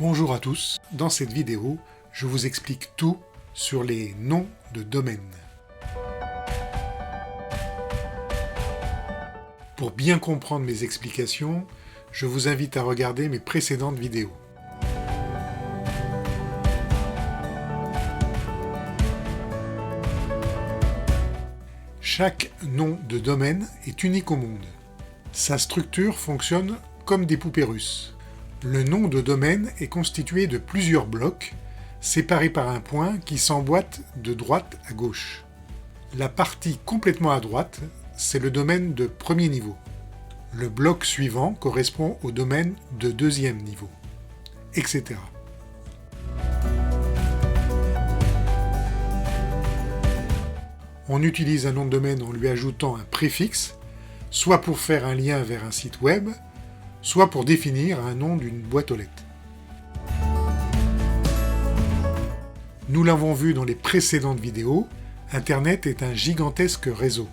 Bonjour à tous, dans cette vidéo, je vous explique tout sur les noms de domaine. Pour bien comprendre mes explications, je vous invite à regarder mes précédentes vidéos. Chaque nom de domaine est unique au monde. Sa structure fonctionne comme des poupées russes. Le nom de domaine est constitué de plusieurs blocs, séparés par un point qui s'emboîte de droite à gauche. La partie complètement à droite, c'est le domaine de premier niveau. Le bloc suivant correspond au domaine de deuxième niveau, etc. On utilise un nom de domaine en lui ajoutant un préfixe, soit pour faire un lien vers un site web, soit pour définir un nom d'une boîte aux lettres. Nous l'avons vu dans les précédentes vidéos, Internet est un gigantesque réseau.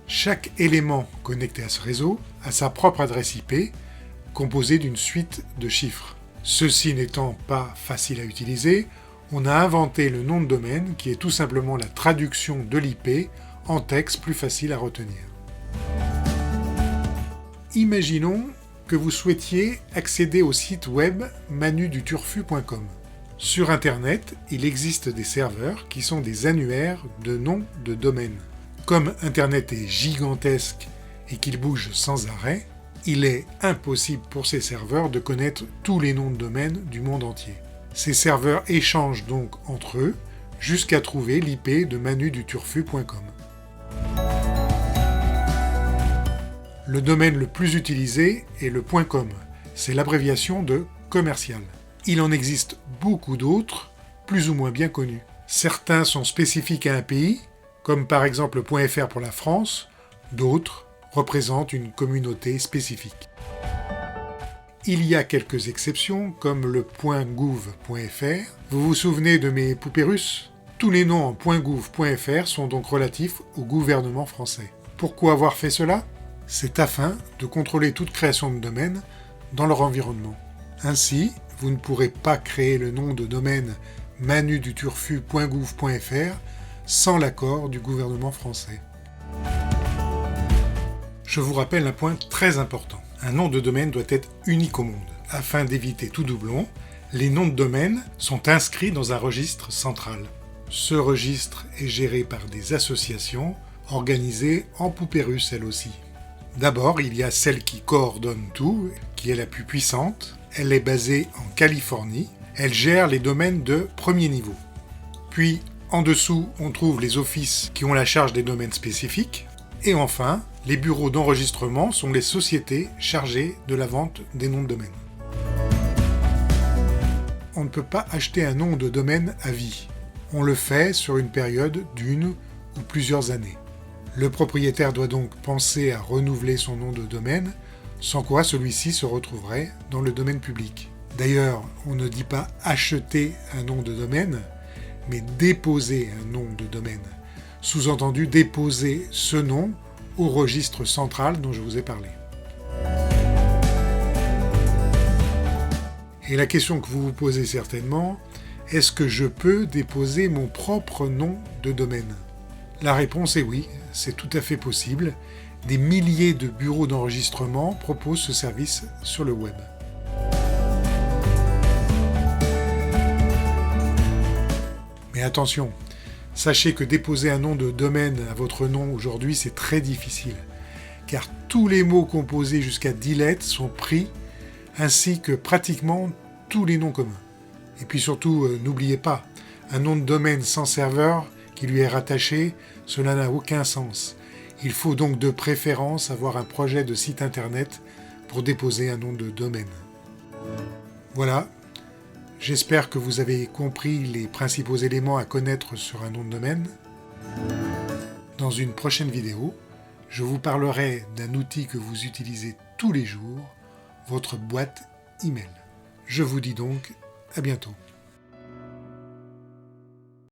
Chaque élément connecté à ce réseau a sa propre adresse IP, composée d'une suite de chiffres. Ceci n'étant pas facile à utiliser, on a inventé le nom de domaine qui est tout simplement la traduction de l'IP en texte plus facile à retenir. Imaginons que vous souhaitiez accéder au site web manuduturfu.com. Sur Internet, il existe des serveurs qui sont des annuaires de noms de domaine. Comme Internet est gigantesque et qu'il bouge sans arrêt, il est impossible pour ces serveurs de connaître tous les noms de domaine du monde entier. Ces serveurs échangent donc entre eux jusqu'à trouver l'IP de manuduturfu.com. Le domaine le plus utilisé est le .com, c'est l'abréviation de commercial. Il en existe beaucoup d'autres, plus ou moins bien connus. Certains sont spécifiques à un pays, comme par exemple .fr pour la France, d'autres représentent une communauté spécifique. Il y a quelques exceptions, comme le .gouv.fr. Vous vous souvenez de mes poupées russes ? Tous les noms en .gouv.fr sont donc relatifs au gouvernement français. Pourquoi avoir fait cela ? C'est afin de contrôler toute création de domaine dans leur environnement. Ainsi, vous ne pourrez pas créer le nom de domaine manuduturfu.gouv.fr sans l'accord du gouvernement français. Je vous rappelle un point très important. Un nom de domaine doit être unique au monde. Afin d'éviter tout doublon, les noms de domaine sont inscrits dans un registre central. Ce registre est géré par des associations organisées en poupées russes elles aussi. D'abord, il y a celle qui coordonne tout, qui est la plus puissante. Elle est basée en Californie. Elle gère les domaines de premier niveau. Puis, en dessous, on trouve les offices qui ont la charge des domaines spécifiques. Et enfin, les bureaux d'enregistrement sont les sociétés chargées de la vente des noms de domaine. On ne peut pas acheter un nom de domaine à vie. On le fait sur une période d'une ou plusieurs années. Le propriétaire doit donc penser à renouveler son nom de domaine, sans quoi celui-ci se retrouverait dans le domaine public. D'ailleurs, on ne dit pas acheter un nom de domaine, mais déposer un nom de domaine. Sous-entendu, déposer ce nom au registre central dont je vous ai parlé. Et la question que vous vous posez certainement, est-ce que je peux déposer mon propre nom de domaine ? La réponse est oui, c'est tout à fait possible. Des milliers de bureaux d'enregistrement proposent ce service sur le web. Mais attention, sachez que déposer un nom de domaine à votre nom aujourd'hui, c'est très difficile, car tous les mots composés jusqu'à 10 lettres sont pris, ainsi que pratiquement tous les noms communs. Et puis surtout, n'oubliez pas, un nom de domaine sans serveur qui lui est rattaché, cela n'a aucun sens. Il faut donc de préférence avoir un projet de site internet pour déposer un nom de domaine. Voilà, j'espère que vous avez compris les principaux éléments à connaître sur un nom de domaine. Dans une prochaine vidéo, je vous parlerai d'un outil que vous utilisez tous les jours, votre boîte email. Je vous dis donc à bientôt.